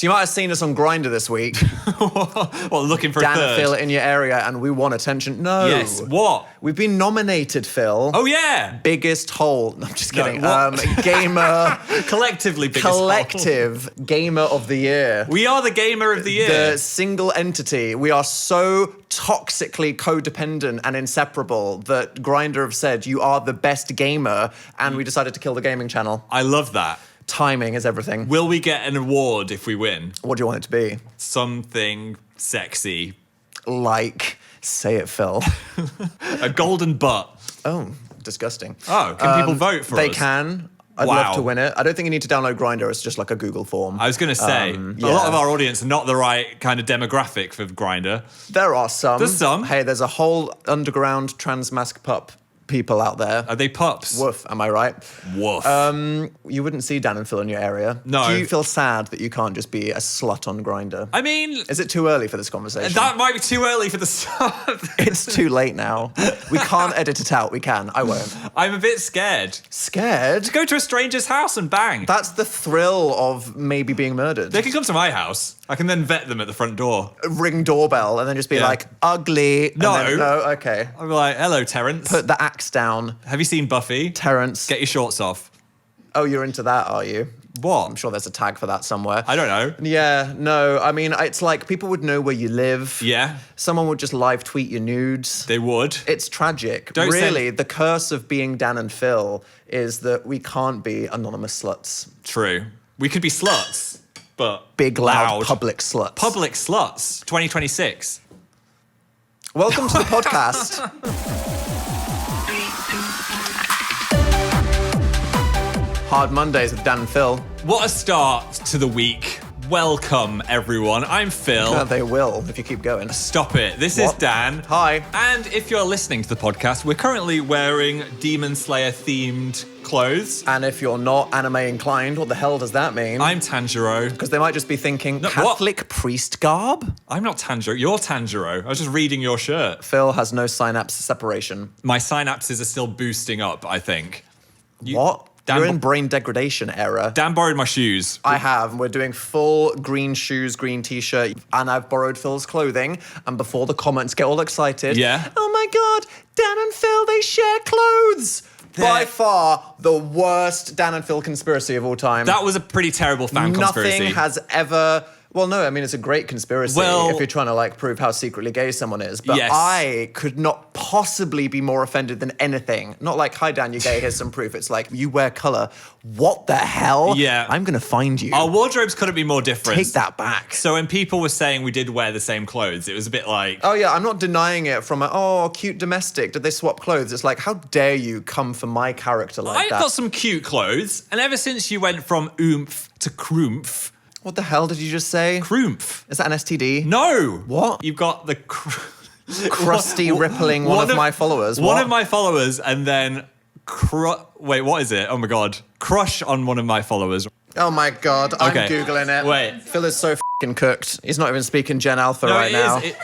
So you might have seen us on Grindr this week. Well, looking for Dan a and third. Phill in your area, and we want attention. No. Yes. What? We've been nominated, Phil. Oh, yeah. Biggest hole. No, I'm just kidding. what? Gamer. Collectively biggest hole. Collective Gamer of the Year. We are the Gamer of the Year. The single entity. We are so toxically codependent and inseparable that Grindr have said you are the best gamer, and we decided to kill the gaming channel. I love that. Timing is everything. Will we get an award if we win? What do you want it to be? Something sexy. Like, say it, Phil. A golden butt. Oh, disgusting. Oh, can people vote for They us? can. I'd Wow. love to win it. I don't think you need to download Grindr. It's just like a Google form. I was going to say, a lot of our audience are not the right kind of demographic for Grindr. There are some. There's some. Hey, there's a whole underground transmasc pup people out there. Are they pups? Woof, am I right? Woof. You wouldn't see Dan and Phill in your area. No. Do you feel sad that you can't just be a slut on Grindr? I mean, Is it too early for this conversation? that might be too early for the start. It's too late now. We can't edit it out. We can. I won't. I'm a bit scared. Scared? Go to a stranger's house and bang. That's the thrill of maybe being murdered. They can come to my house. I can then vet them at the front door. Ring doorbell and then just be Yeah. like, ugly. And No. then, no, okay. I'll be like, hello, Terrence. Put the axe down. Have you seen Buffy? Terrence. Get your shorts off. Oh, you're into that, are you? What? I'm sure there's a tag for that somewhere. I don't know. Yeah, no. I mean, it's like people would know where you live. Yeah, Someone would just live tweet your nudes. they would. It's tragic. Don't really, send- the curse of being Dan and Phill is that we can't be anonymous sluts. True. We could be sluts, but Big, loud, public sluts. Public sluts. 2026. Welcome to the podcast. Hard Mondays with Dan and Phill. What a start to the week. Welcome, everyone. I'm Phill. Oh, they will if you keep going. Stop it. This is What? Dan. Hi. And if you're listening to the podcast, we're currently wearing Demon Slayer themed clothes. And if you're not anime inclined, what the hell does that mean? I'm Tanjiro. Because they might just be thinking, No, what? Catholic priest garb? I'm not Tanjiro. You're Tanjiro. I was just reading your shirt. Phill has no synapse separation. My synapses are still boosting up, I think. What? Dan You're bo- in brain degradation era. Dan borrowed my shoes. I have. We're doing full green shoes, green t-shirt, and I've borrowed Phil's clothing. And before the comments get all excited, Yeah. oh my God, Dan and Phill, they share clothes. By They're- far the worst Dan and Phill conspiracy of all time. That was a pretty terrible fan conspiracy. Nothing has ever. Well, no, I mean, it's a great conspiracy Well- if you're trying to like prove how secretly gay someone is. But Yes. I could not possibly be more offended than anything. Not like, hi, Dan, you're gay, here's some proof. It's like, you wear color. What the hell? Yeah. I'm going to find you. Our wardrobes couldn't be more different. Take that back. So when people were saying we did wear the same clothes, it was a bit like, Oh, yeah, I'm not denying it from cute domestic. Did they swap clothes? It's like, how dare you come for my character like I've that? got some cute clothes. And ever since you went from oomph to kroomph, What the hell did you just say? kroomph. Is that an STD? No. What? You've got the Crusty, rippling one of my followers. One What? of my followers, and then wait, what is it? Oh my God. Crush on one of my followers. Oh my God, I'm Okay. Googling it. Wait. Phil is so f***ing cooked. He's not even speaking Gen Alpha No, right it now. is.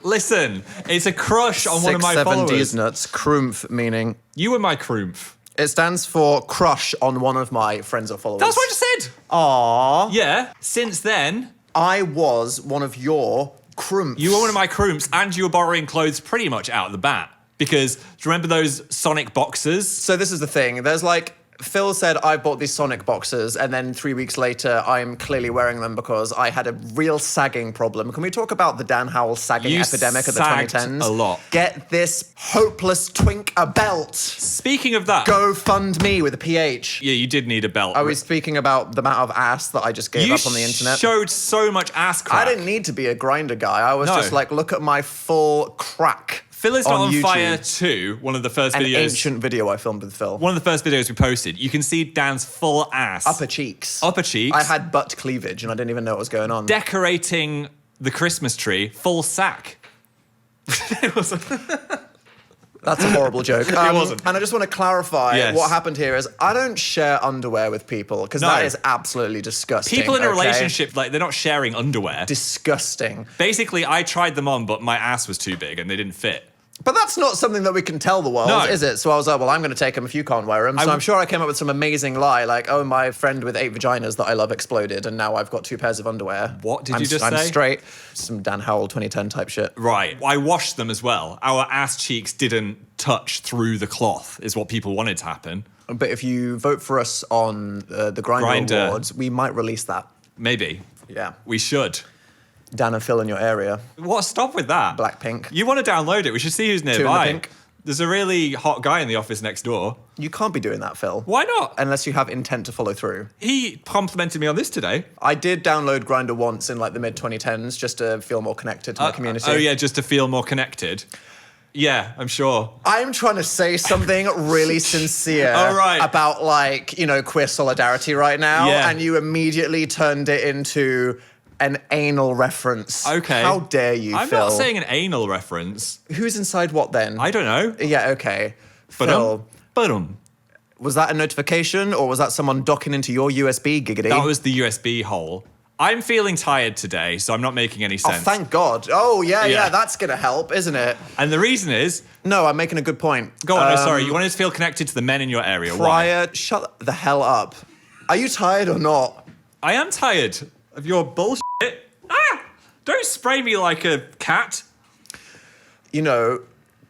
Listen, it's a crush on one of my 6-7 followers. D's nuts, Kroomph meaning. You were my kroomph. It stands for crush on one of my friends or followers. That's what I just said. Aww. Yeah. Since then, I was one of your Kroomphs. you were one of my kroomph, and you were borrowing clothes pretty much out of the bat. Because do you remember those Sonic boxers? So this is the thing. There's like, Phil said I bought these Sonic boxes, and then 3 weeks later, I'm clearly wearing them because I had a real sagging problem. Can we talk about the Dan Howell sagging You epidemic of the sagged 2010s? a lot. Get this hopeless twink a belt. Speaking of that, Go fund me with a PH. yeah, you did need a belt. Are we speaking about the amount of ass that I just gave you up on the internet? showed so much ass crack. I didn't need to be a grinder guy. I was No. just like, look at my full crack. Phil is not on YouTube. Fire 2, one of the first An videos. ancient video I filmed with Phil. One of the first videos we posted. You can see Dan's full ass. Upper cheeks. Upper cheeks. I had butt cleavage and I didn't even know what was going on. Decorating the Christmas tree, full sack. It was That's a horrible joke. It wasn't. And I just want to clarify Yes. what happened here is I don't share underwear with people because No. that is absolutely disgusting. people in a okay? relationship, like, they're not sharing underwear. Disgusting. Basically, I tried them on, but my ass was too big and they didn't fit. But that's not something that we can tell the world, No. is it? So I was like, well, I'm going to take them if you can't wear them. So I'm sure I came up with some amazing lie, like, oh, my friend with 8 vaginas that I love exploded, and now I've got 2 pairs of underwear. What did you just I'm say? straight. Some Dan Howell 2010 type shit. Right. I washed them as well. Our ass cheeks didn't touch through the cloth, is what people wanted to happen. But if you vote for us on the Grindr Awards, we might release that. Maybe. Yeah. We should. Dan and Phill in your area. What? Stop with that. Blackpink. You want to download it? We should see who's in the nearby. pink. There's a really hot guy in the office next door. You can't be doing that, Phill. Why not? Unless you have intent to follow through. He complimented me on this today. I did download Grindr once in like the mid-2010s just to feel more connected to my community. Oh yeah, just to feel more connected. Yeah, I'm sure. I'm trying to say something really sincere Oh, right. about like, queer solidarity right now. Yeah. And you immediately turned it into an anal reference. Okay. How dare you, I'm Phill? not saying an anal reference. Who's inside what then? I don't know. Yeah, okay. But Phill, was that a notification or was that someone docking into your USB, giggity? that was the USB hole. I'm feeling tired today, so I'm not making any Oh, sense. thank God. Oh, yeah, Yeah. that's going to help, isn't it? And the reason is, No, I'm making a good point. go on, no, sorry, you wanted to feel connected to the men in your area. Why? Shut the hell up. Are you tired or not? I am tired of your bullshit. Don't spray me like a cat.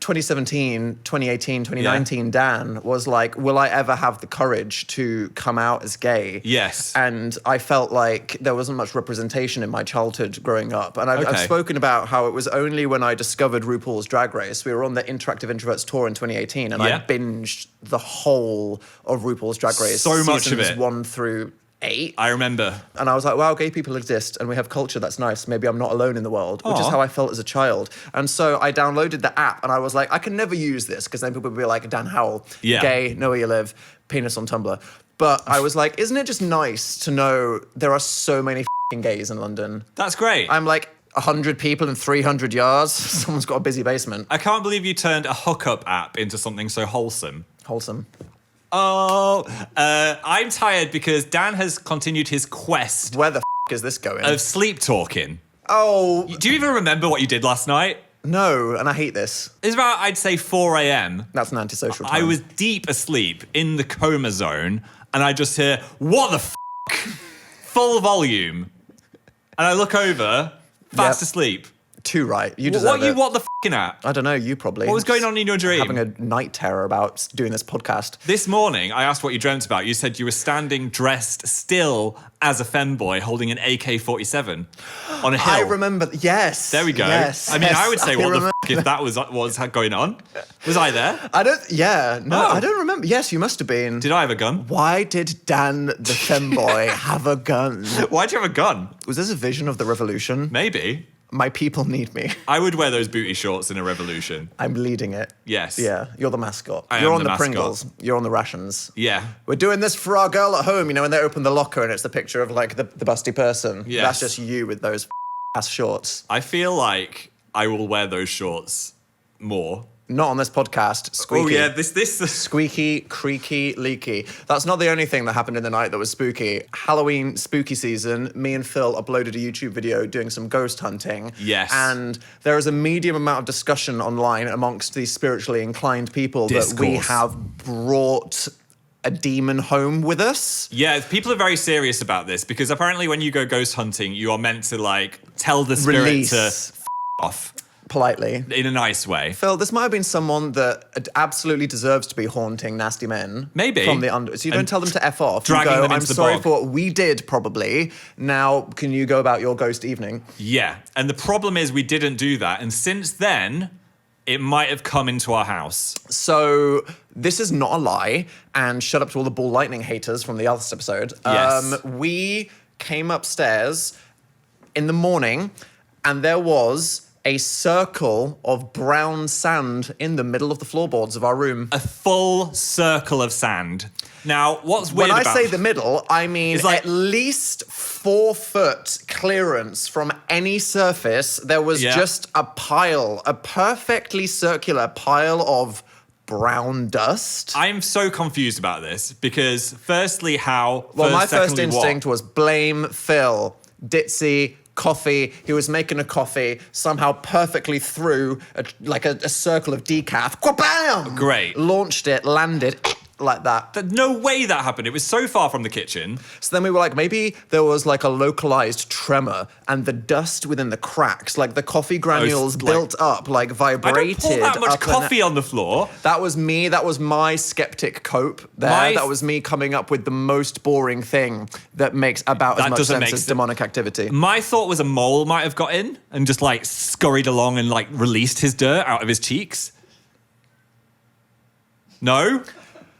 2017, 2018, 2019, Dan was like, will I ever have the courage to come out as gay? Yes. And I felt like there wasn't much representation in my childhood growing up. And I've Okay. spoken about how it was only when I discovered RuPaul's Drag Race. We were on the Interactive Introverts tour in 2018, and Yeah. I binged the whole of RuPaul's Drag Race. So much of seasons it. 1 through 8. I remember. And I was like, wow, gay people exist and we have culture that's nice. Maybe I'm not alone in the world, which is Aw. how I felt as a child. And so I downloaded the app and I was like, I can never use this because then people would be like, Dan Howell, Yeah. gay, know where you live, penis on Tumblr. But I was like, isn't it just nice to know there are so many f***ing gays in London? That's great. I'm like 100 people in 300 yards. Someone's got a busy basement. I can't believe you turned a hookup app into something so wholesome. Wholesome. Oh, I'm tired because Dan has continued his quest Where the is this going? of sleep talking. Oh, Do you even remember what you did last night? no. And I hate this. It was about, I'd say, 4 a.m. That's an antisocial time. I was deep asleep in the coma zone, and I just hear, what the f***? Full volume. And I look over, fast Yep. asleep. too right. You What deserve are you it. what the f***ing at? I don't know, you probably. What was going on in your dream? Having a night terror about doing this podcast. This morning, I asked what you dreamt about. You said you were standing dressed still as a femboy holding an AK-47 on a hill. I remember, yes. There we go. Yes, I mean, yes, I would say, what the remember. f*** if that was going on? Was I there? I Oh. don't remember. Yes, you must have been. Did I have a gun? Why did Dan the femboy have a gun? Why'd you have a gun? Was this a vision of the revolution? Maybe. My people need me. I would wear those booty shorts in a revolution. I'm leading it. Yes. Yeah, you're the mascot. I You're am on the the mascot. Pringles. You're on the rations. Yeah. We're doing this for our girl at home, when they open the locker and it's the picture of like the busty person. Yes. That's just you with those ass shorts. I feel like I will wear those shorts more. Not on this podcast. Squeaky. Oh yeah, this Squeaky, creaky, leaky. That's not the only thing that happened in the night that was spooky. Halloween spooky season, me and Phill uploaded a YouTube video doing some ghost hunting. Yes. And there is a medium amount of discussion online amongst these spiritually inclined people that we Discourse. have brought a demon home with us. Yeah, people are very serious about this because apparently when you go ghost hunting, you are meant to like tell the spirit Release. to f*** off Politely. in a nice way. Phil, this might have been someone that absolutely deserves to be haunting nasty men. Maybe. From the under. So you don't And tell them to F off. dragging you go, them I'm into the sorry bog." for what we did, probably. Now, can you go about your ghost evening? Yeah, and the problem is we didn't do that, and since then, it might have come into our house. So this is not a lie, and shut up to all the ball lightning haters from the last episode. Yes. We came upstairs in the morning, and there was a circle of brown sand in the middle of the floorboards of our room. A full circle of sand. Now, what's weird When I about say the middle, I mean It's like- at least 4 foot clearance from any surface. There was Yeah. just a pile, a perfectly circular pile of brown dust. I'm so confused about this because, firstly, how? Well, my first secondly, what? instinct was blame Phill. Ditzy, coffee. He was making a coffee, somehow perfectly threw a circle of decaf. Bam! Great. Launched it, landed like that. No way that happened. It was so far from the kitchen. So then we were like, maybe there was like a localized tremor and the dust within the cracks, like the coffee granules built up, like vibrated. I don't pour that much coffee on the floor. That was me. That was my skeptic cope there. That was me coming up with the most boring thing that makes about as much sense as demonic activity. My thought was a mole might have got in and just like scurried along and like released his dirt out of his cheeks. No?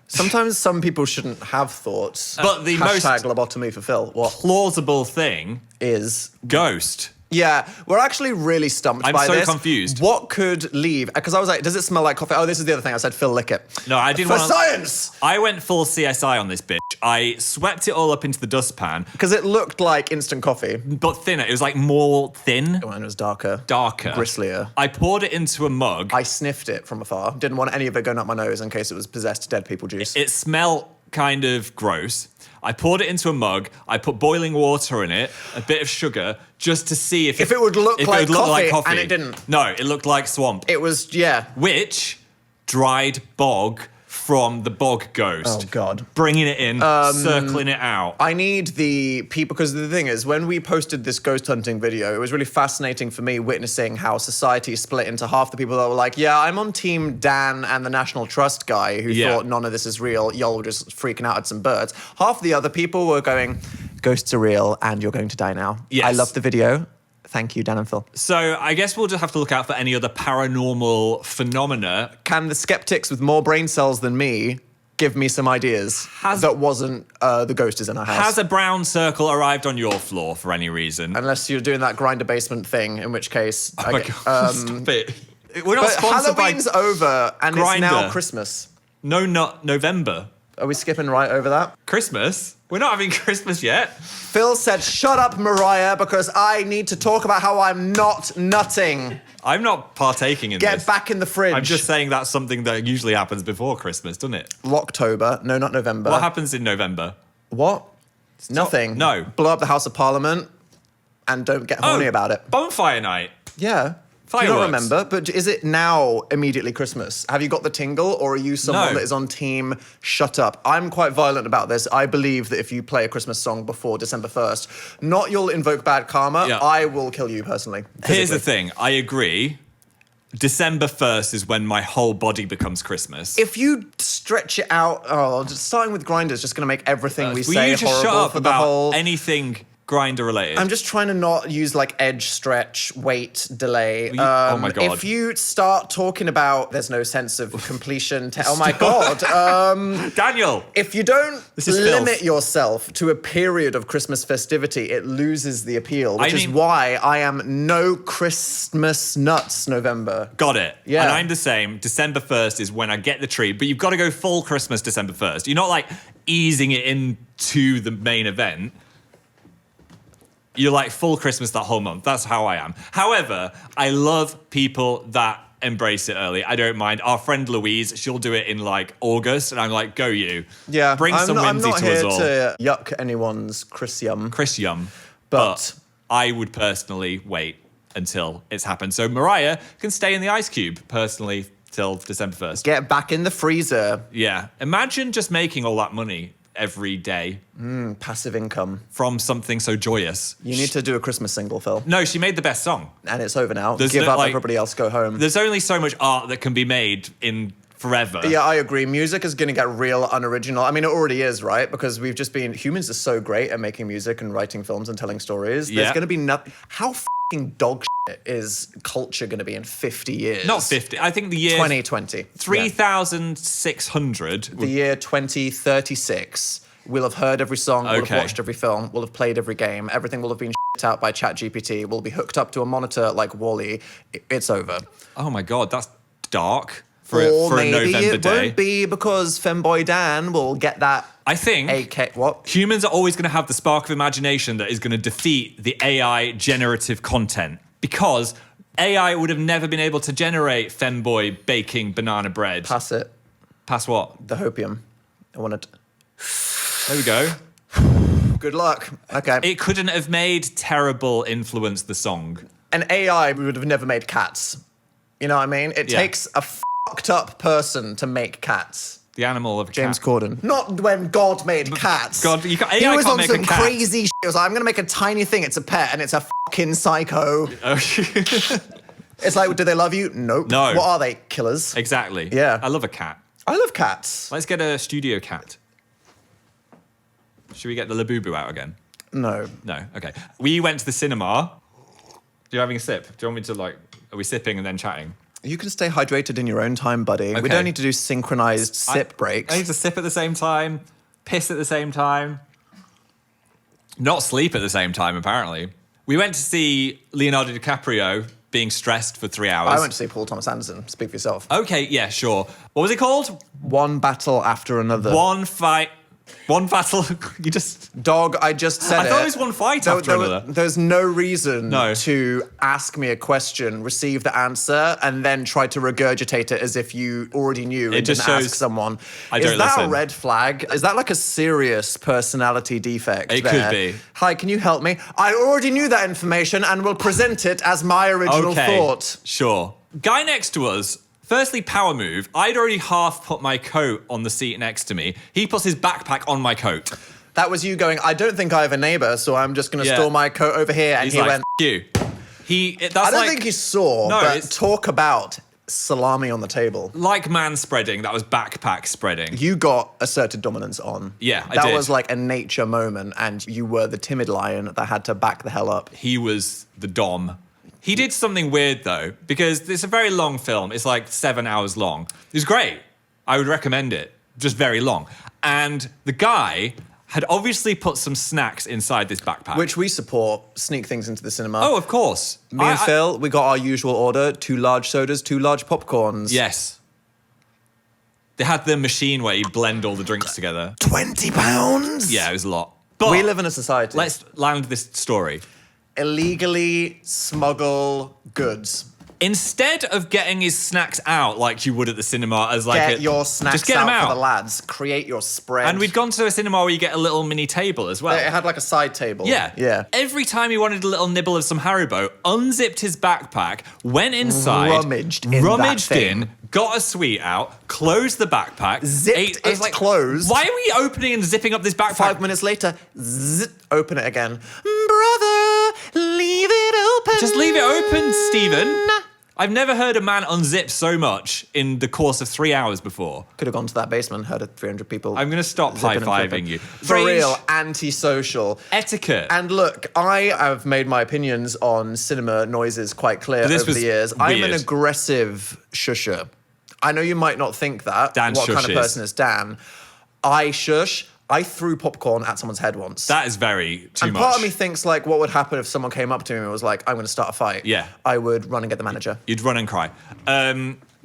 Sometimes some people shouldn't have thoughts. But the Hashtag lobotomy for Phill. What? Plausible thing is ghost. Yeah, we're actually really stumped by this. I'm so confused. What could leave? Because I was like, does it smell like coffee? Oh, this is the other thing. I said, Phill, lick it. No, I didn't For want science! I went full CSI on this bitch. I swept it all up into the dustpan. Because it looked like instant coffee. But thinner. It was like more thin. Oh, and it was darker. Darker. Gristlier. I poured it into a mug. I sniffed it from afar. Didn't want any of it going up my nose in case it was possessed dead people juice. It smelled kind of gross. I poured it into a mug. I put boiling water in it, a bit of sugar, just to see if it would look like coffee, and it didn't. No, it looked like swamp. It was, yeah. Which, dried bog from the bog ghost. Oh, God. Bringing it in, circling it out. I need the people, because the thing is, when we posted this ghost hunting video, it was really fascinating for me witnessing how society split into half the people that were like, yeah, I'm on team Dan and the National Trust guy who thought none of this is real, y'all were just freaking out at some birds. Half the other people were going, ghosts are real and you're going to die now. Yes. I love the video. Thank you, Dan and Phill. So I guess we'll just have to look out for any other paranormal phenomena. Can the skeptics with more brain cells than me give me some ideas that wasn't the ghost is in our house? Has a brown circle arrived on your floor for any reason? Unless you're doing that grinder basement thing, in which case... Oh my God, stop it. We're not sponsored Halloween's over and Grindr. It's now Christmas. No, not November. Are we skipping right over that? Christmas? We're not having Christmas yet. Phill said, shut up, Mariah, because I need to talk about how I'm not nutting. I'm not partaking in this. Get back in the fridge. I'm just saying that's something that usually happens before Christmas, doesn't it? Locktober. No, not November. What happens in November? What? Nothing. No. Blow up the House of Parliament and don't get horny about it. Bonfire night. Yeah. Fireworks. Do you not remember? But is it now immediately Christmas? Have you got the tingle, or are you someone that is on team shut up? I'm quite violent about this. I believe that if you play a Christmas song before December 1st, not you'll invoke bad karma, I will kill you personally. Physically. Here's the thing. I agree. December 1st is when my whole body becomes Christmas. If you stretch it out, just starting with Grindr is just going to make everything we say will you just horrible shut up for about the whole... anything Grindr related? I'm just trying to not use like edge, stretch, wait, delay. Oh my God. If you start talking about there's no sense of completion, oh my God. Daniel! If you don't is limit filth. yourself to a period of Christmas festivity, it loses the appeal, which is why I am no Christmas nuts November. Got it. Yeah. And I'm the same. December 1st is when I get the tree, but you've got to go full Christmas December 1st. You're not like easing it into the main event. You're like full Christmas that whole month. That's how I am. However, I love people that embrace it early. I don't mind. Our friend Louise, she'll do it in like August, and I'm like, go you. Yeah. Bring some whimsy to us all. I'm not here to yuck anyone's Christium. But I would personally wait until it's happened. So Mariah can stay in the ice cube personally till December 1st. Get back in the freezer. Yeah. Imagine just making all that money every day. Passive income. From something so joyous. You need to do a Christmas single, Phill. No, she made the best song. And it's over now. There's Give up, like, everybody else go home. There's only so much art that can be made in forever. Yeah, I agree. Music is going to get real unoriginal. I mean, it already is, right? Because we've just been... Humans are so great at making music and writing films and telling stories. There's going to be nothing... How f***ing dog shit is culture going to be in 50 years? Not 50. I think the year... 2020. 3,600. The year 2036... We'll have heard every song, we'll have watched every film, we'll have played every game, everything will have been shit out by ChatGPT, we'll be hooked up to a monitor like Wall-E. It's over. Oh my God, that's dark for or a maybe November it day. won't be because Femboy Dan will get that. I think what? Humans are always going to have the spark of imagination that is going to defeat the AI generative content, because AI would have never been able to generate Femboy baking banana bread. Pass it. Pass what? The hopium. I want it. There we go. Good luck. Okay. It couldn't have made Terrible influence the song. An AI would have never made cats. You know what I mean? It takes a fucked up person to make cats. The animal of James cat. Corden. Not when God made cats. God, he AI was can't on make some a cat. crazy shit. He was like, I'm going to make a tiny thing. It's a pet, and it's a fucking psycho. It's like, do they love you? Nope. No. What are they? Killers? Exactly. Yeah. I love a cat. I love cats. Let's get a studio cat. Should we get the Labubu out again? No. No. Okay. We went to the cinema. You having a sip? Do you want me to are we sipping and then chatting? You can stay hydrated in your own time, buddy. Okay. We don't need to do synchronized sip breaks. I need to sip at the same time, piss at the same time, not sleep at the same time, apparently. We went to see Leonardo DiCaprio being stressed for 3 hours. I went to see Paul Thomas Anderson. Speak for yourself. Okay, yeah, sure. What was it called? One battle after another. One fight. One battle. You just... Dog, I just said I thought it was one fight after another. There's no reason No. to ask me a question, receive the answer, and then try to regurgitate it as if you already knew and just didn't shows ask someone. I don't Is that listen. a red flag? Is that like a serious personality defect? It there? could be. Hi, can you help me? I already knew that information and will present it as my original thought. Sure. Guy next to us, firstly, power move. I'd already half put my coat on the seat next to me. He puts his backpack on my coat. That was you going, I don't think I have a neighbor, so I'm just going to Yeah. store my coat over here. And He's he like, went, F you. That's I don't like, think he saw, No, but it's- talk about salami on the table. like man spreading, that was backpack spreading. You got asserted dominance on. Yeah, I That did. was like a nature moment, and you were the timid lion that had to back the hell up. He was the dom. He did something weird though, because it's a very long film. It's like 7 hours long. It was great. I would recommend it. Just very long. And the guy had obviously put some snacks inside this backpack. Which we support, sneak things into the cinema. Oh, of course. Me and Phill, we got our usual order, 2 large sodas, 2 large popcorns. Yes. They had the machine where you blend all the drinks together. £20? Yeah, it was a lot. But We live in a society. let's land this story. Illegally smuggle goods. Instead of getting his snacks out like you would at the cinema as like Get your snacks just get them out for the lads. Create your spread. And we'd gone to a cinema where you get a little mini table as well. It had like a side table. Yeah. Yeah. Every time he wanted a little nibble of some Haribo, unzipped his backpack, went inside, Rummaged in that thing. in, got a sweet out, closed the backpack, Zipped I was it closed. Why are we opening and zipping up this backpack? 5 minutes later, open it again. Brother, leave it open. Just leave it open, Stephen. I've never heard a man unzip so much in the course of 3 hours before. Could have gone to that basement, heard of 300 people. I'm going to stop zipping and high-fiving flipping. you. For Strange real, antisocial. etiquette. And look, I have made my opinions on cinema noises quite clear But this over was the years. I'm an weird. aggressive shusher. I know you might not think that. Dan what kind of shushes. person is Dan? I shush. I threw popcorn at someone's head once. That is very too and much. part of me thinks, like, what would happen if someone came up to me and was like, I'm going to start a fight? Yeah. I would run and get the manager. You'd run and cry.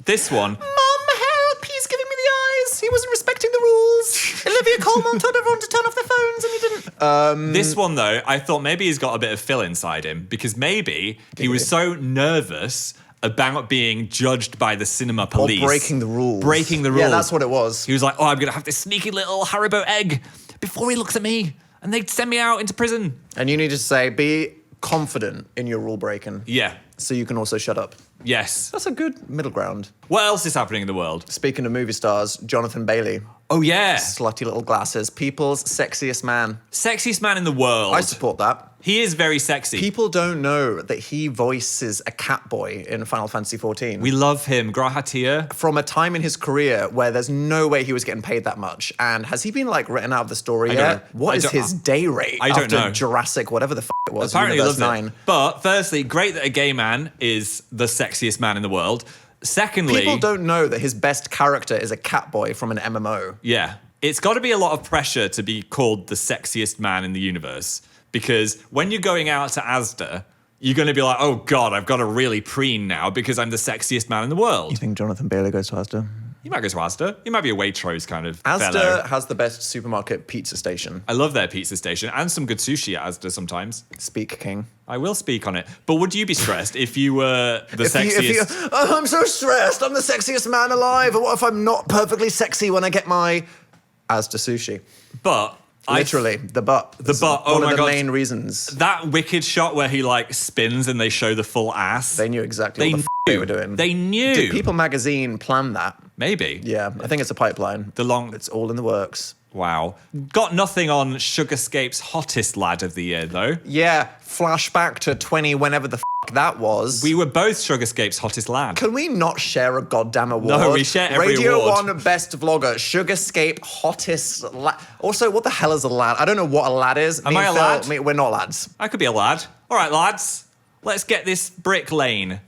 This one, Mum, help! He's giving me the eyes. He wasn't respecting the rules. Olivia Colman told everyone to turn off their phones and he didn't. this one though, I thought maybe he's got a bit of Phill inside him because maybe he was so nervous about being judged by the cinema police. Or breaking the rules. Breaking the rules. Yeah, that's what it was. He was like, oh, I'm going to have this sneaky little Haribo egg before he looks at me and they'd send me out into prison. And you need to say, be confident in your rule breaking. Yeah. So you can also shut up. Yes. That's a good middle ground. What else is happening in the world? Speaking of movie stars, Jonathan Bailey. Oh, yeah. Slutty little glasses. People's sexiest man. Sexiest man in the world. I support that. He is very sexy. People don't know that he voices a cat boy in Final Fantasy XIV. We love him. Grahatia. From a time in his career where there's no way he was getting paid that much. And has he been like written out of the story yet? What is his day rate I don't after know. Jurassic, whatever the it was, Apparently he Universe loves 9? it. But firstly, great that a gay man is the sexiest man in the world. Secondly, People don't know that his best character is a cat boy from an MMO. yeah, it's got to be a lot of pressure to be called the sexiest man in the universe. Because when you're going out to Asda, you're going to be like, oh God, I've got to really preen now because I'm the sexiest man in the world. You think Jonathan Bailey goes to Asda? He might go to Asda. He might be a Waitrose kind of Asda fellow. has the best supermarket pizza station. I love their pizza station and some good sushi at Asda sometimes. Speak, King. I will speak on it. But would you be stressed if you were the sexiest? Oh, I'm so stressed. I'm the sexiest man alive. What if I'm not perfectly sexy when I get my Asda sushi? But Literally, the butt. The butt, oh one my of the God. main reasons. That wicked shot where he like spins and they show the full ass. They knew exactly what they were doing. They knew. Did People magazine plan that? Maybe. Yeah, I think it's a pipeline. It's all in the works. Wow. Got nothing on Sugarscape's hottest lad of the year, though. Yeah, flashback to 20, whenever the that was. We were both Sugarscape's hottest lad. Can we not share a goddamn award? No, we share every Radio award. 1 Best Vlogger, Sugarscape Hottest Lad. Also, what the hell is a lad? I don't know what a lad is. Am I a lad? We're not lads. I could be a lad. All right, lads. Let's get this brick lane.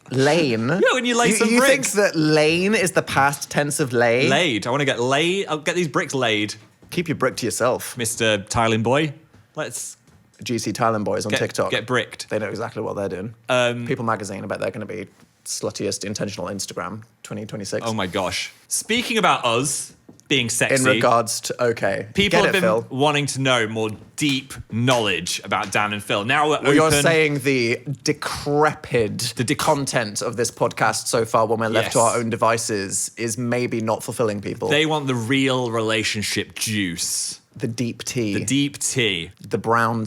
Lane? Yeah, when you lay some You think bricks. that lane is the past tense of lay? Laid. I want to get laid. I'll get these bricks laid. Keep your brick to yourself. Mr. Tiling Boy. Let's GC Thailand boys on TikTok. get bricked. They know exactly what they're doing. People magazine, I bet they're going to be sluttiest intentional Instagram 2026. Oh my gosh. Speaking about us being sexy. In regards to, okay. People Get have it, been Phil. wanting to know more deep knowledge about Dan and Phill. Now we're Well, you're open. saying the decrepit content of this podcast so far when we're left to Yes. our own devices is maybe not fulfilling people. They want the real relationship juice. The deep tea. The deep tea. The brown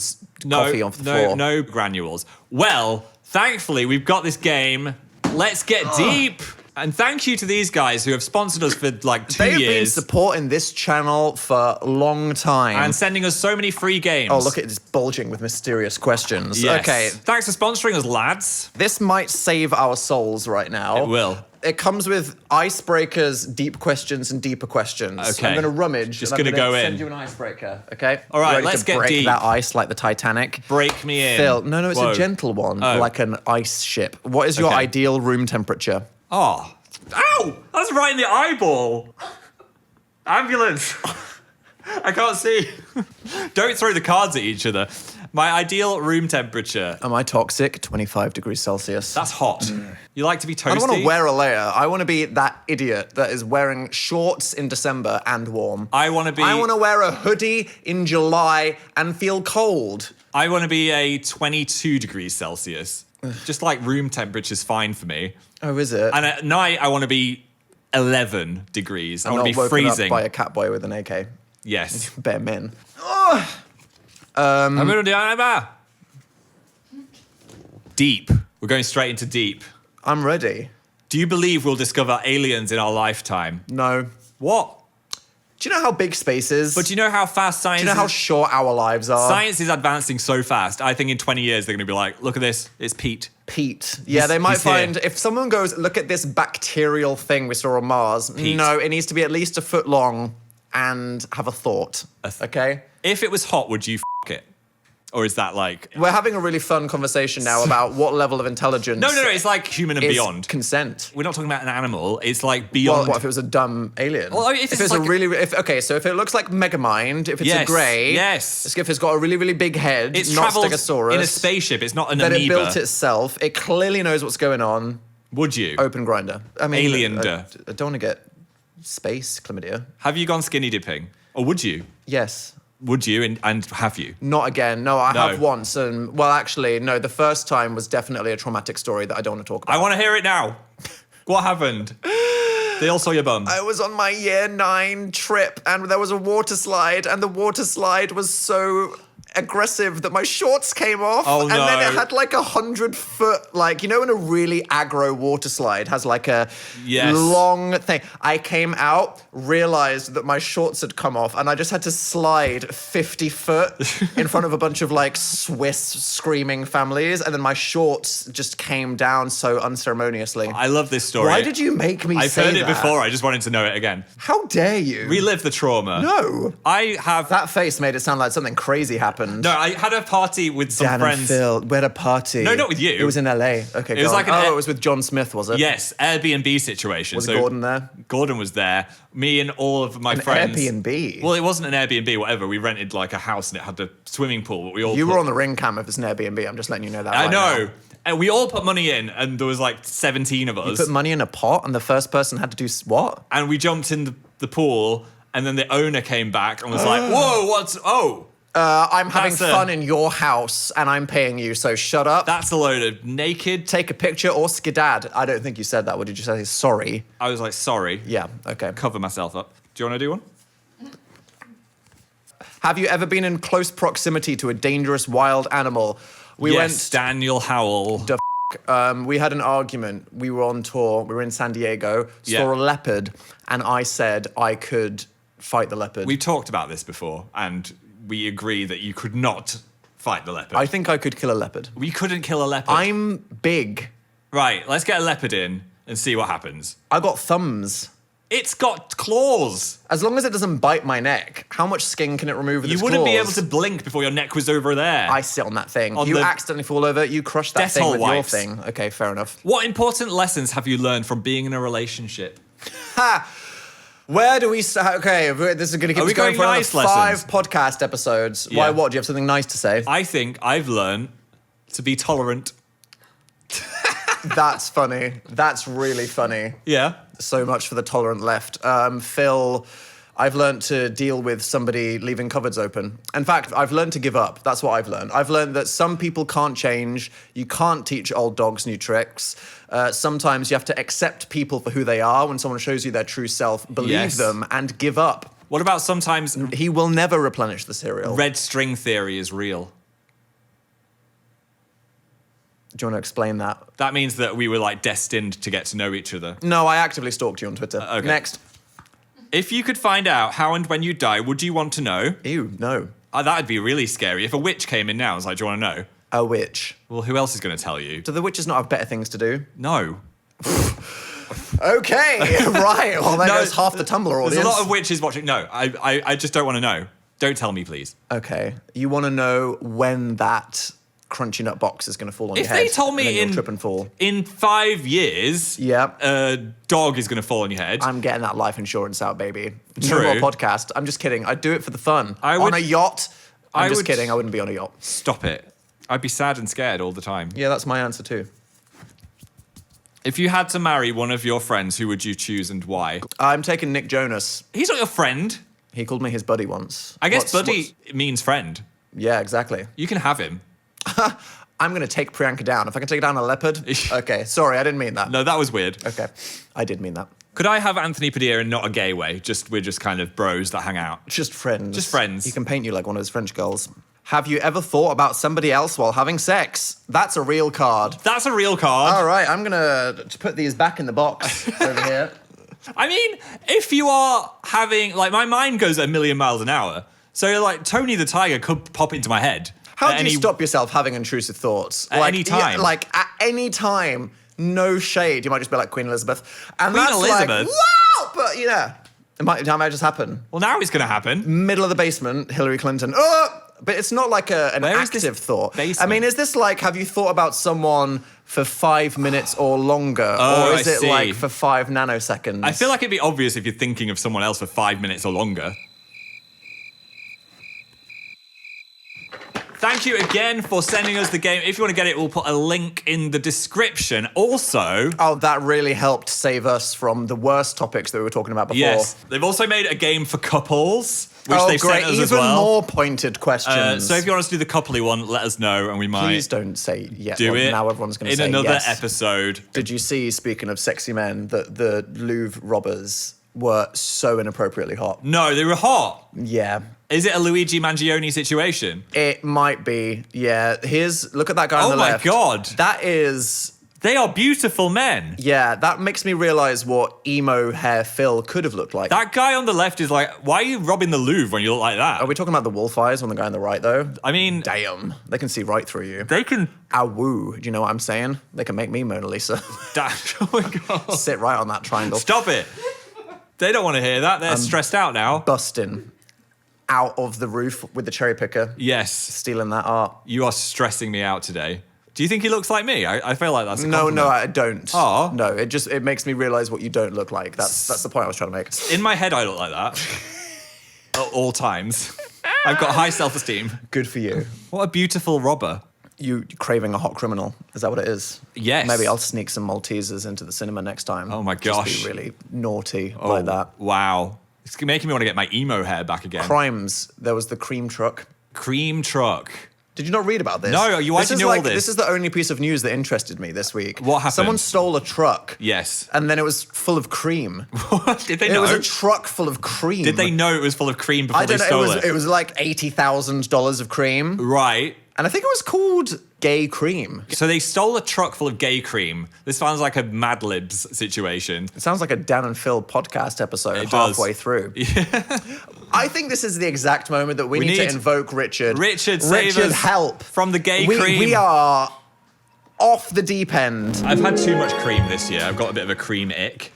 coffee off the floor. No granules. Well, thankfully, we've got this game. Let's get deep. And thank you to these guys who have sponsored us for like 2 They've been years supporting this channel for a long time. and sending us so many free games. Oh, look at this bulging with mysterious questions. Yes. Okay, Thanks for sponsoring us, lads. this might save our souls right now. It will. It comes with icebreakers, deep questions, and deeper questions. Okay. I'm going to rummage. Just and I'm gonna go send in. you an icebreaker, okay? All right, Ready let's to get break deep. that ice like the Titanic. Break me in. Phil, no, it's Whoa. a gentle one, Oh. like an ice ship. What is your Okay. ideal room temperature? Oh. Ow! That's right in the eyeball. Ambulance. I can't see. Don't throw the cards at each other. My ideal room temperature. Am I toxic? 25 degrees Celsius. That's hot. You like to be toasty? I don't want to wear a layer. I want to be that idiot that is wearing shorts in December and warm. I want to be. I want to wear a hoodie in July and feel cold. I want to be a 22 degrees Celsius. Just like room temperature's fine for me. Oh, is it? And at night, I want to be 11 degrees. I I'm want not to be woken freezing. up by a cat boy with an AK. Yes. Bare men. I'm going to do deep. We're going straight into deep. I'm ready. Do you believe we'll discover aliens in our lifetime? No. What? Do you know how big space is? But do you know how fast science Do you know how is? short our lives are? Science is advancing so fast. I think in 20 years they're going to be like, look at this, it's Pete. Pete. Yeah, they might he's here. find, if someone goes, look at this bacterial thing we saw on Mars. Pete. No, it needs to be at least a foot long and have a thought. Okay? If it was hot, would you it? Or is that like... We're having a really fun conversation now about what level of intelligence No, it's like human and is beyond. consent. We're not talking about an animal. It's like Well, beyond... what if it was a dumb alien? Well, if it's it's like- a really, okay, so if it looks like Megamind, if it's Yes, a grey, yes. if it's got a really, really big head, It's not travelled Stegosaurus, in a spaceship. It's not an that amoeba. it built itself, it clearly knows what's going on. Would you? Open grinder. I mean, Alien-der. I don't want to get space chlamydia. Have you gone skinny dipping? Or would you? Yes. Would you? And have you? Not again. No, I No. have once. And well, actually, no, the first time was definitely a traumatic story that I don't want to talk about. I want to hear it now. What happened? They all saw your bum. I was on my year 9 trip and there was a water slide and the water slide was so aggressive that my shorts came off. Oh, and then it no. had like 100-foot, like, you know when a really aggro water slide has like a Yes. long thing. I came out, realized that my shorts had come off and I just had to slide 50 foot in front of a bunch of like Swiss screaming families and then my shorts just came down so unceremoniously. I love this story. Why did you make me I've say heard it that? before. I just wanted to know it again. How dare you? Relive the trauma. No. I have... That face made it sound like something crazy happened. No, I had a party with some Dan friends. and Phil, we had a party. No, not with you. It was in LA. Okay, It was go like on. an it was with John Smith, was it? Yes, Airbnb situation. Was Gordon there? Gordon was there. Me and all of my friends. Airbnb? Well, it wasn't an Airbnb, whatever. We rented like a house and it had a swimming pool. But we all You put- were on the ring cam if it's an Airbnb. I'm just letting you know that. I right know. now. And we all put money in, and there was like 17 of us. You put money in a pot, and the first person had to do what? And we jumped in the pool, and then the owner came back and was like, "Whoa, what's? Oh, I'm having That's a- fun in your house, and I'm paying you, so shut up. that's a load of naked." Take a picture or skedad. I don't think you said that. What did you say? Sorry. I was like, "Sorry." Yeah. Okay. Cover myself up. Do you want to do one? Have you ever been in close proximity to a dangerous wild animal? We yes, Daniel Howell. We had an argument. We were on tour. We were in San Diego. Saw a leopard, and I said I could fight the leopard. We've talked about this before, and we agree that you could not fight the leopard. I think I could kill a leopard. We couldn't kill a leopard. I'm big. Right, let's get a leopard in and see what happens. I got thumbs. It's got claws. As long as it doesn't bite my neck, how much skin can it remove with its You wouldn't be claws? able to blink before your neck was over there. I sit on that thing. On You the accidentally fall over, you crush that death thing hole with wipes. your thing. Okay, fair enough. What important lessons have you learned from being in a relationship? Ha! Where do we start? Okay, this is going to keep Are we us going going for another nice 5 lessons? podcast episodes. Yeah. Why, what? Do you have something nice to say? I think I've learned to be tolerant. That's funny. That's really funny. Yeah. So much for the tolerant left. Phill, I've learned to deal with somebody leaving cupboards open. In fact, I've learned to give up. That's what I've learned. I've learned that some people can't change. You can't teach old dogs new tricks. Sometimes you have to accept people for who they are. When someone shows you their true self, believe Yes. them and give up. What about sometimes He will never replenish the cereal. red string theory is real? Do you want to explain that? That means that we were like destined to get to know each other. No, I actively stalked you on Twitter. Okay. Next. If you could find out how and when you die, would you want to know? Ew, no. That'd be really scary. If a witch came in now, I was like, do you want to know? A witch. Well, who else is going to tell you? Do the witches not have better things to do? No. Okay, right. Well, there No, goes half the Tumblr audience. There's a lot of witches watching. No, I just don't want to know. Don't tell me, please. Okay, you want to know when that crunchy nut box is going to fall on If your head? they told and me then you'll in trip and fall. in 5 years, Yeah. a dog is going to fall on your head. I'm getting that life insurance out, baby. True. No more podcast. I'm just kidding. I'd do it for the fun. I On would- a yacht. I'm I just would- kidding. I wouldn't be on a yacht. Stop it. I'd be sad and scared all the time. Yeah, that's my answer too. If you had to marry one of your friends, who would you choose and why? I'm taking Nick Jonas. He's not your friend. He called me his buddy once. I guess What's- buddy means friend. Yeah, exactly. You can have him. I'm going to take Priyanka down. If I can take down a leopard. Okay, sorry, I didn't mean that. No, that was weird. Okay, I did mean that. Could I have Anthony Padilla in not a gay way? We're just kind of bros that hang out. Just friends. Just friends. He can paint you like one of those French girls. Have you ever thought about somebody else while having sex? That's a real card. That's a real card. All right, I'm going to put these back in the box over here. I mean, if you are having, like, my mind goes a million miles an hour. So, like, Tony the Tiger could pop into my head. How at do you stop yourself having intrusive thoughts? At any time. Yeah, like, at any time, no shade. You might just be like Queen Elizabeth. And Queen that's Elizabeth? like, wow! But, yeah, it might just happen. Well, now it's going to happen. Middle of the basement, Hillary Clinton. But it's not like an Where is this active thought. basement? I mean, is this like, have you thought about someone for 5 minutes or longer? Oh, or is I it see. like for 5 nanoseconds? I feel like it'd be obvious if you're thinking of someone else for 5 minutes or longer. Thank you again for sending us the game. If you want to get it, we'll put a link in the description. Also, Oh, that really helped save us from the worst topics that we were talking about before. yes, they've also made a game for couples, which Oh, they've great. sent us Even as well. more pointed questions. So if you want us to do the coupley one, let us know and we might Please don't say yes. do it. Now everyone's going to in say another yes. episode. Did you see, speaking of sexy men, that the Louvre robbers were so inappropriately hot? No, they were hot. Yeah. Is it a Luigi Mangione situation? It might be. Yeah. Look at that guy on Oh the my left. God. That is... They are beautiful men. Yeah, that makes me realise what emo hair Phill could have looked like. That guy on the left is like, why are you robbing the Louvre when you look like that? Are we talking about the wolf eyes on the guy on the right, though? I mean, Damn. They can see right through you. they can... Ah, woo. Do you know what I'm saying? They can make me Mona Lisa. Oh my God. Sit right on that triangle. Stop it. They don't want to hear that. They're stressed out now. Busting out of the roof with the cherry picker. Yes. Stealing that art. You are stressing me out today. Do you think he looks like me? I feel like that's a No, compliment. I don't. Aw. No, it makes me realise what you don't look like. That's the point I was trying to make. In my head, I look like that. At all times. I've got high self-esteem. Good for you. What a beautiful robber. You craving a hot criminal. Is that what it is? Yes. Maybe I'll sneak some Maltesers into the cinema next time. Oh my gosh. Just be really naughty like that. Wow. It's making me want to get my emo hair back again. Crimes. There was the cream truck. Cream truck. Did you not read about this? No, why do you know all this? This is the only piece of news that interested me this week. What happened? Someone stole a truck. Yes. And then it was full of cream. What? Did they know? It was a truck full of cream. Did they know it was full of cream before they stole it? It was like $80,000 of cream. Right. And I think it was called gay cream. So they stole a truck full of gay cream. This sounds like a Mad Libs situation. It sounds like a Dan and Phil podcast episode It halfway does. through. I think this is the exact moment that we need to invoke Richard. Richard, save us help. from the gay cream. We are off the deep end. I've had too much cream this year. I've got a bit of a cream ick.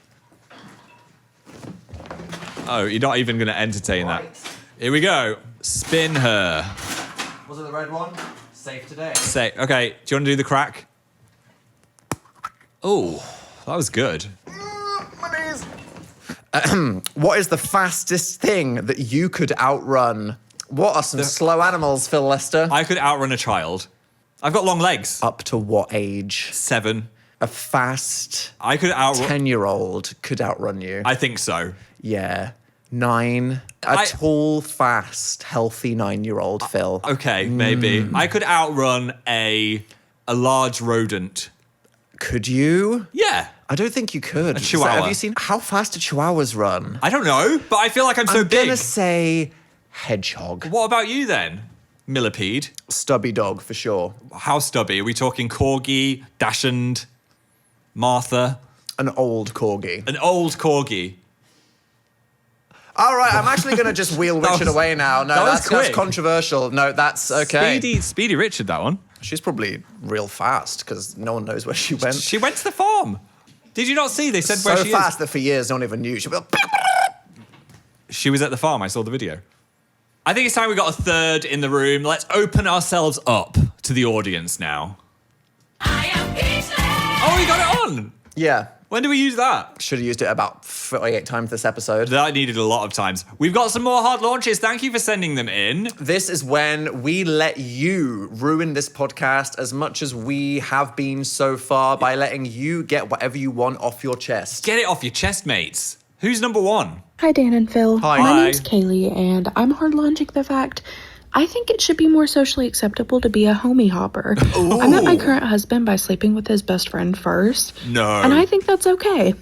Oh, you're not even going to entertain that. Here we go. Spin her. Was it the red one? Safe today. Okay, do you want to do the crack? Oh, that was good. My knees. What is the fastest thing that you could outrun? What are some slow animals, Phil Lester? I could outrun a child. I've got long legs. Up to what age? 7. A fast I could outrun... 10-year-old could outrun you. I think so. Yeah. 9. A tall, fast, healthy 9-year-old, Phil. Okay, maybe. I could outrun a large rodent. Could you? Yeah. I don't think you could. A chihuahua. Have you seen how fast do chihuahuas run? I don't know, but I feel like I'm so big. I'm gonna say hedgehog. What about you then? Millipede. Stubby dog for sure. How stubby? Are we talking corgi, dachshund, Martha? An old corgi. An old corgi. All right, I'm actually going to just wheel Richard away now. No, that's controversial. No, that's okay. Speedy Richard, that one. She's probably real fast because no one knows where she went. She went to the farm. Did you not see? They said where she is. So fast that for years no one even knew. She was at the farm. I saw the video. I think it's time we got a third in the room. Let's open ourselves up to the audience now. I am Peachless! Oh, we got it on. Yeah. When do we use that? Should have used it about 48 times this episode. That needed a lot of times. We've got some more hard launches. Thank you for sending them in. This is when we let you ruin this podcast as much as we have been so far by letting you get whatever you want off your chest. Get it off your chest, mates. Who's number 1? Hi, Dan and Phil. Hi. My name's Kaylee, and I'm hard launching the fact I think it should be more socially acceptable to be a homie hopper. Ooh. I met my current husband by sleeping with his best friend first. No. And I think that's okay.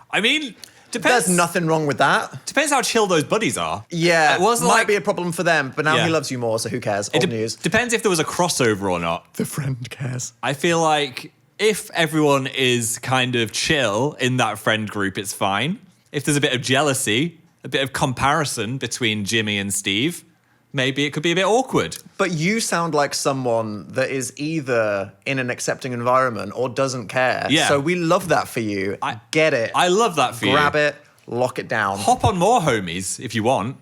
I mean, depends. There's nothing wrong with that. Depends how chill those buddies are. Yeah, it might be a problem for them, but now Yeah. he loves you more, so who cares? Old news. Depends if there was a crossover or not. The friend cares. I feel like if everyone is kind of chill in that friend group, it's fine. If there's a bit of jealousy, a bit of comparison between Jimmy and Steve, maybe it could be a bit awkward. But you sound like someone that is either in an accepting environment or doesn't care. Yeah. So we love that for you. Get it. I love that for you. Grab it, lock it down. Hop on more homies if you want.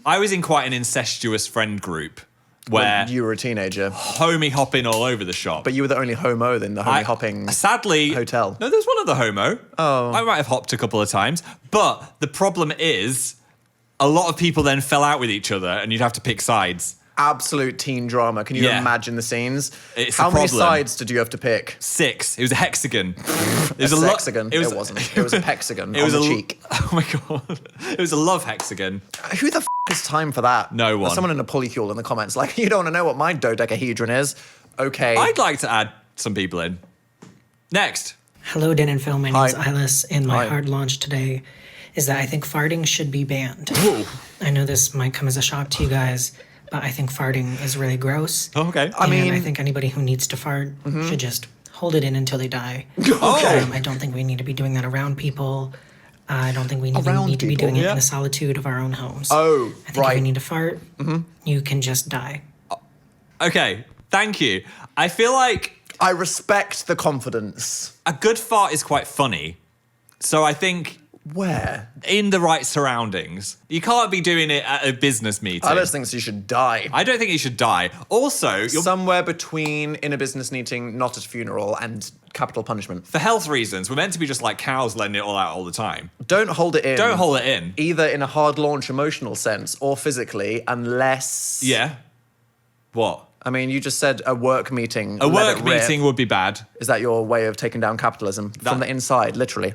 I was in quite an incestuous friend group where When you were a teenager. homie hopping all over the shop. But you were the only homo in the homie hopping sadly hotel. No, there's one other homo. Oh. I might have hopped a couple of times. But the problem is a lot of people then fell out with each other and you'd have to pick sides. Absolute teen drama. Can you Yeah. imagine the scenes? It's How a many problem. sides did you have to pick? 6. It was a hexagon. It was a lo- hexagon. It wasn't. It was a hexagon It was on the a cheek. Oh my god. It was a love hexagon. Who the has time for that? No one. There's someone in a polycule in the comments like, you don't want to know what my dodecahedron is. Okay. I'd like to add some people in. Next. Hello, Dan and Phil. My name's Hi. Ilis, and my Hi. hard launch today is that I think farting should be banned. Ooh. I know this might come as a shock to you guys, but I think farting is really gross. Okay. I mean- I think anybody who needs to fart should just hold it in until they die. Okay. I don't think we need to be doing that around people. I don't think we Around need to be people, doing it yeah. in the solitude of our own homes. Oh, I think if right. you need to fart, you can just die. Okay. Thank you. I feel like I respect the confidence. a good fart is quite funny. So I think Where? in the right surroundings. You can't be doing it at a business meeting. I don't think you should die. I don't think you should die. Also, Somewhere between in a business meeting, not at a funeral, and capital punishment. for health reasons, we're meant to be just like cows letting it all out all the time. Don't hold it in. Don't hold it in. Either in a hard launch emotional sense or physically, unless... Yeah. What? I mean, you just said a work meeting. A let work it rip. meeting would be bad. Is that your way of taking down capitalism? From the inside, literally.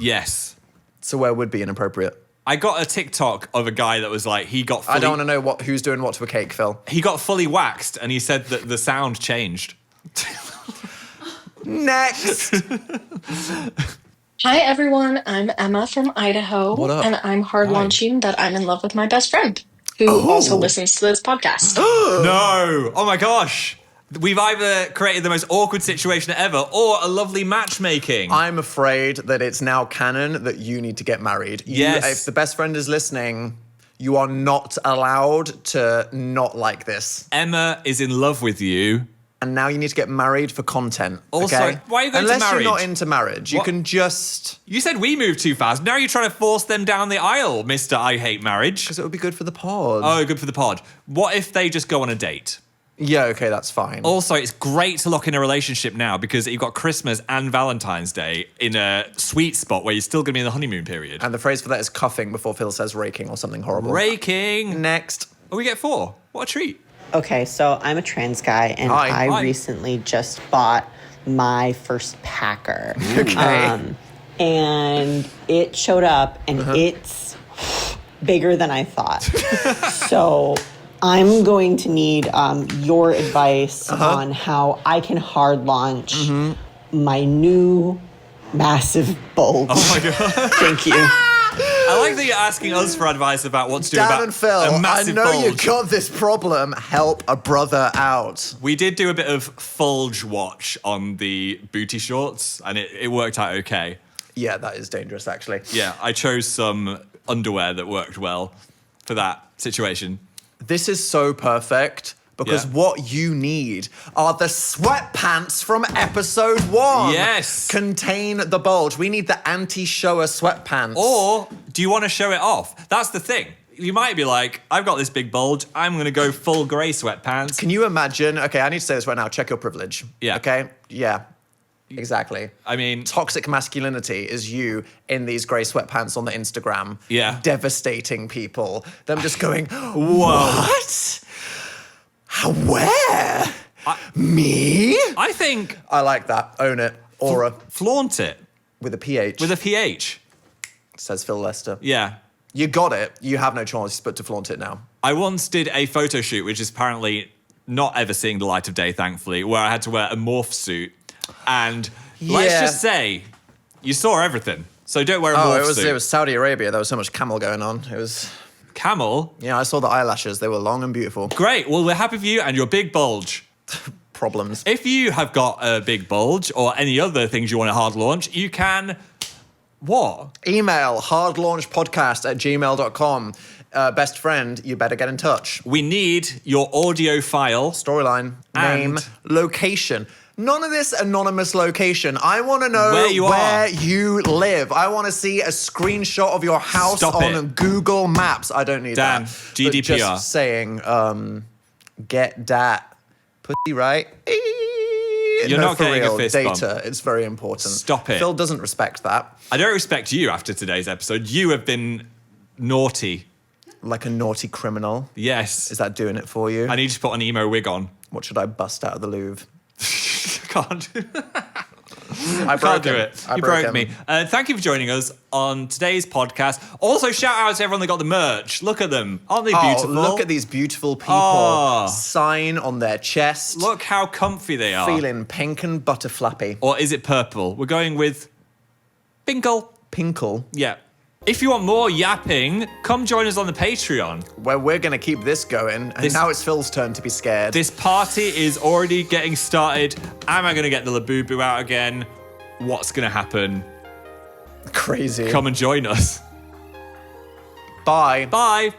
Yes. So where would be inappropriate? I got a TikTok of a guy that was like, he got fully, I don't want to know who's doing what to a cake, Phill. he got fully waxed, and he said that the sound changed. Next. Hi everyone, I'm Emma from Idaho, What up? and I'm hard launching that I'm in love with my best friend, who also listens to this podcast. No! Oh my gosh! We've either created the most awkward situation ever or a lovely matchmaking. I'm afraid that it's now canon that you need to get married. Yes. If the best friend is listening, you are not allowed to not like this. Emma is in love with you. And now you need to get married for content. Also, okay? why are you going to Unless marriage? you're not into marriage, you What? can just... You said we moved too fast. Now you're trying to force them down the aisle, Mr. I Hate Marriage. Because it would be good for the pod. Oh, good for the pod. What if they just go on a date? Yeah, okay, that's fine. Also, it's great to lock in a relationship now because you've got Christmas and Valentine's Day in a sweet spot where you're still going to be in the honeymoon period. And the phrase for that is cuffing before Phill says raking or something horrible. Raking. Next. Oh, we get 4. What a treat. Okay, so I'm a trans guy, and Hi. I recently just bought my first Packer. Okay. And it showed up, and it's bigger than I thought. So I'm going to need your advice on how I can hard launch my new massive bulge. Oh my God. Thank you. I like that you're asking us for advice about what to do Dan about and Phill, a I massive know you bulge. got this problem. Help a brother out. We did do a bit of fulge watch on the booty shorts, and it worked out okay. Yeah, that is dangerous, actually. Yeah, I chose some underwear that worked well for that situation. This is so perfect because Yeah. what you need are the sweatpants from episode 1. Yes. Contain the bulge. We need the anti-shower sweatpants. Or do you want to show it off? That's the thing. You might be like, I've got this big bulge. I'm going to go full grey sweatpants. Can you imagine? Okay, I need to say this right now. Check your privilege. Yeah. Okay? Yeah. Exactly. I mean, Toxic masculinity is you in these grey sweatpants on the Instagram. Yeah. Devastating people. Them just going, what? Where? Me? I think I like that. Own it. Aura. flaunt it With a PH. with a PH. Says Phill Lester. Yeah. You got it. You have no choice but to flaunt it now. I once did a photo shoot, which is apparently not ever seeing the light of day, thankfully, where I had to wear a morph suit. And let's Yeah. just say, you saw everything. So don't wear a Oh, morph it suit. was Saudi Arabia. There was so much camel going on. It was... Camel? Yeah, I saw the eyelashes. They were long and beautiful. Great. Well, we're happy for you and your big bulge. Problems. If you have got a big bulge or any other things you want to hard launch, you can... What? Email hardlaunchpodcast@gmail.com. Best friend, you better get in touch. We need your audio file. Storyline, And- name, location. None of this anonymous location. I want to know Where you are. you live. I want to see a screenshot of your house Stop on it. Google Maps. I don't need Dan, that. GDPR. But just saying, get that pussy right. You're not for getting a real. fist Data. bump. It's very important. Stop it. Phill doesn't respect that. I don't respect you after today's episode. You have been naughty. Like a naughty criminal. Yes. Is that doing it for you? I need you to put an emo wig on. What should I bust out of the Louvre? Can't do I Can't do him. it. I You broke broke him. me. Thank you for joining us on today's podcast. Also, shout out to everyone that got the merch. Look at them. Aren't they beautiful? Oh, look at these beautiful people. Oh. Sign on their chest. Look how comfy they are. Feeling pink and butterflappy. Or is it purple? We're going with Pinkle. Pinkle. Yeah. If you want more yapping, come join us on the Patreon. Where we're going to keep this going. And This- now it's Phil's turn to be scared. This party is already getting started. Am I going to get the Labubu out again? What's going to happen? Crazy. Come and join us. Bye. Bye.